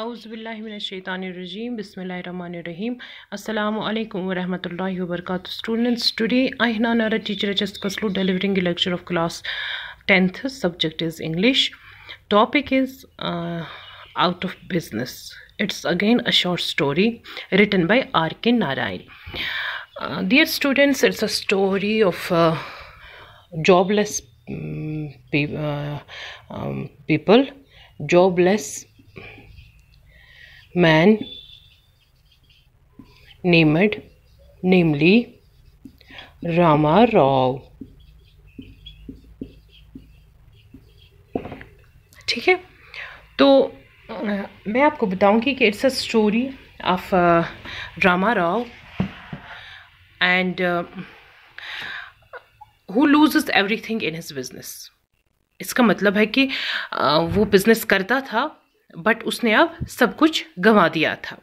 Auzubillahiminash-shaytanir-rajim. Bismillahir-rahmanir-rahim. Assalamu alaikum wa rahmatullahi wa barakatuh. Students, today I, Nara, teacher HS Kaslu, delivering a lecture of class 10th. Subject is English. Topic is Out of Business. It's again a short story written by R.K. Narayan. Dear students, it's a story of jobless people, jobless man namely Rama Rao. ठीक है, तो मैं आपको बताऊंगी कि it's a story of Rama Rao and who loses everything in his business. इसका मतलब है कि वो बिजनेस करता था बट उसने अब सब कुछ गंवा दिया था.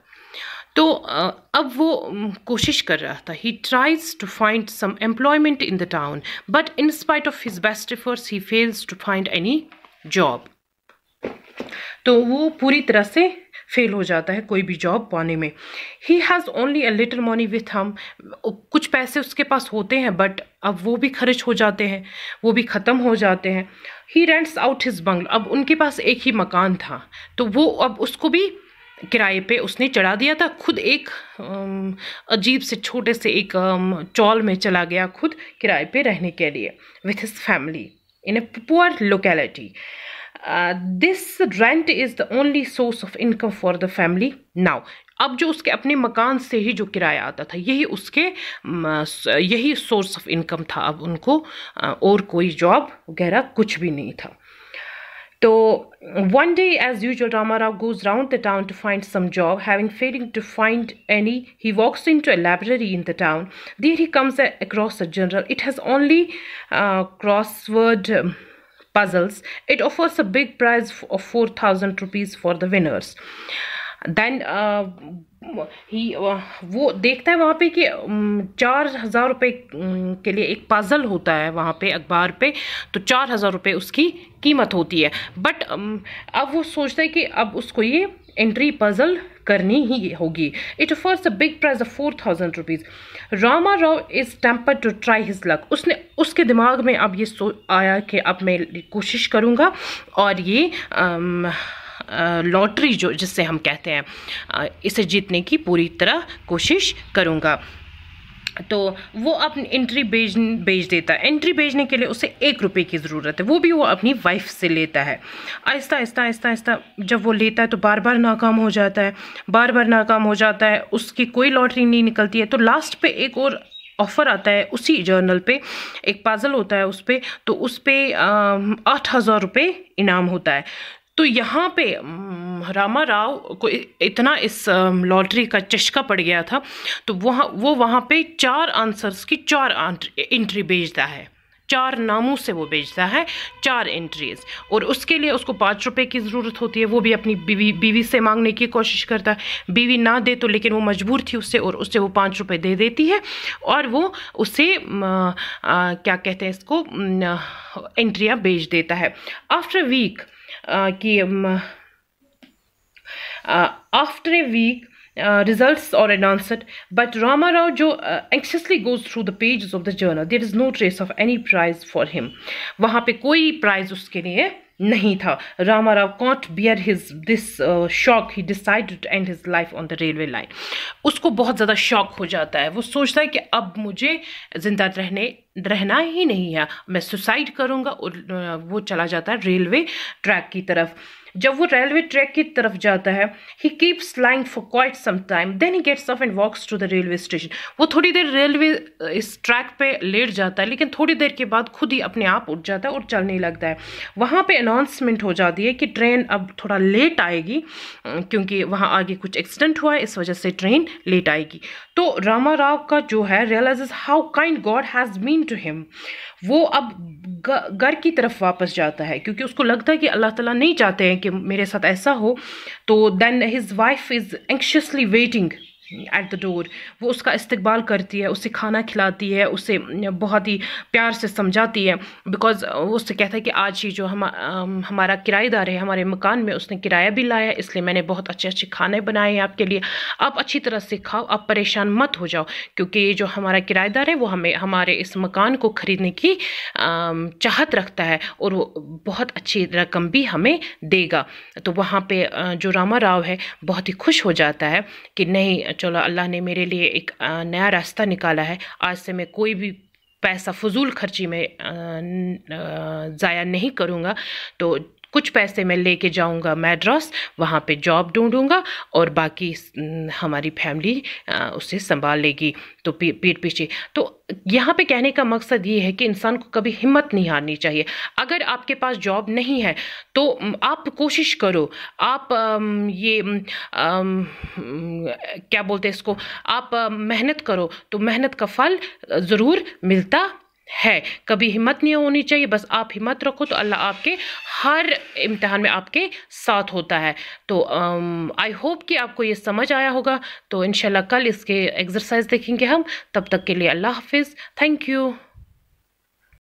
तो अब वो कोशिश कर रहा था. He tries to find some employment in the town but in spite of his best efforts he fails to find any job. तो वो पूरी तरह से फेल हो जाता है कोई भी जॉब पाने में. He has only a little money with हम. कुछ पैसे उसके पास होते हैं बट अब वो भी खर्च हो जाते हैं, वो भी ख़त्म हो जाते हैं. ही रेंट्स आउट हिज बंगलो. अब उनके पास एक ही मकान था तो वो अब उसको भी किराए पे उसने चढ़ा दिया था. खुद एक अजीब से छोटे से एक चौल में चला गया खुद किराए पे रहने के लिए with his family in a poor locality. This rent is the only source of income for the family now. अब जो उसके अपने मकान से ही जो किराया आता था यही सोर्स ऑफ इनकम था. अब उनको और कोई जॉब वगैरह कुछ भी नहीं था. तो one day as usual Rama Rao goes round the town to find some job. Having failing to find any, he walks into a library in the town. There he comes across a journal. It has only crossword puzzles. It offers a big prize of 4,000 rupees for the winners. Then वो देखता है वहाँ पे कि 4,000 रुपये के लिए एक पजल होता है वहाँ पे अखबार पे. तो 4,000 रुपये उसकी कीमत होती है. बट अब वो सोचता है कि अब उसको ये एंट्री पजल करनी ही होगी. It offers a big prize of 4,000 rupees. Rama Rao is tempted to try his luck. उसके दिमाग में अब ये आया कि अब मैं कोशिश करूँगा और ये लॉटरी जो जिससे हम कहते हैं इसे जीतने की पूरी तरह कोशिश करूँगा. तो वो अपनी एंट्री भेज देता है. एंट्री भेजने के लिए उसे 1 रुपये की ज़रूरत है. वो भी वो अपनी वाइफ से लेता है. आहिस्ता आहिस्ता आहिस्ता आहिस्ता जब वो लेता है तो बार बार नाकाम हो जाता है. उसकी कोई लॉटरी नहीं निकलती है. तो लास्ट पे एक और ऑफ़र आता है उसी जर्नल पे. एक पजल होता है उस पर. तो उस पर 8,000 रुपये इनाम होता है. तो यहाँ पे रामा राव को इतना इस लॉटरी का चस्का पड़ गया था तो वो वहाँ पे 4 आंसर्स की 4 एंट्री भेजता है. 4 नामों से वो भेजता है 4 एंट्रीज. और उसके लिए उसको 5 रुपये की ज़रूरत होती है. वो भी अपनी बीवी से मांगने की कोशिश करता है. बीवी ना दे तो लेकिन वो मजबूर थी उससे और उससे वो 5 रुपये दे देती है और वो उसे क्या कहते हैं इसको एंट्रियाँ भेज देता है. After a week results are announced, but Rama Rao jo anxiously goes through the pages of the journal. There is no trace of any prize for him. वहाँ पे कोई प्राइज उसके लिए नहीं था. Rama Rao can't bear this shock. He decided to end his life on the railway line. उसको बहुत ज़्यादा शॉक हो जाता है. वो सोचता है कि अब मुझे ज़िंदा रहना ही नहीं है, मैं सुसाइड करूँगा. और वो चला जाता है रेलवे ट्रैक की तरफ. जब वो रेलवे ट्रैक की तरफ जाता है he keeps lying for quite some time. Then he gets up and walks to the railway station. वो थोड़ी देर रेलवे इस ट्रैक पे लेट जाता है लेकिन थोड़ी देर के बाद खुद ही अपने आप उठ जाता है और चलने लगता है. वहाँ पे अनाउंसमेंट हो जाती है कि ट्रेन अब थोड़ा लेट आएगी क्योंकि वहाँ आगे कुछ एक्सीडेंट हुआ है, इस वजह से ट्रेन लेट आएगी. तो रामा राव का जो है realises how kind God has been to him. वो अब घर की तरफ वापस जाता है क्योंकि उसको लगता है कि अल्लाह ताला नहीं चाहते हैं कि मेरे साथ ऐसा हो. तो then his wife is anxiously waiting at the door, वो उसका इस्तकबाल करती है, उसे खाना खिलाती है, उसे बहुत ही प्यार से समझाती है। बिकॉज वो उससे कहता है कि आज ये जो हमारा किराएदार है हमारे मकान में, उसने किराया भी लाया, इसलिए मैंने बहुत अच्छे अच्छे खाने बनाए हैं आपके लिए, आप अच्छी तरह से खाओ, आप परेशान मत हो जाओ, क्योंकि ये जो हमारा किराएदार है वो हमें हमारे इस मकान को ख़रीदने की चाहत रखता है और वो बहुत अच्छी रकम भी हमें देगा। तो वहाँ पे जो रामा राव है बहुत ही खुश हो जाता है कि नहीं, चलो अल्लाह ने मेरे लिए एक नया रास्ता निकाला है, आज से मैं कोई भी पैसा फजूल खर्ची में ज़ाया नहीं करूँगा। तो कुछ पैसे मैं लेके जाऊंगा मैड्रास, वहाँ पे जॉब ढूंढूंगा और बाकी हमारी फैमिली उसे संभाल लेगी। तो पीठ पीछे, तो यहाँ पे कहने का मकसद ये है कि इंसान को कभी हिम्मत नहीं हारनी चाहिए। अगर आपके पास जॉब नहीं है तो आप कोशिश करो, आप क्या बोलते हैं इसको, आप मेहनत करो तो मेहनत का फल ज़रूर मिलता है। कभी हिम्मत नहीं होनी चाहिए, बस आप हिम्मत रखो तो अल्लाह आपके हर इम्तिहान में आपके साथ होता है। तो आई होप कि आपको ये समझ आया होगा। तो इंशाल्लाह कल इसके एक्सरसाइज देखेंगे हम, तब तक के लिए अल्लाह हाफिज़, थैंक यू।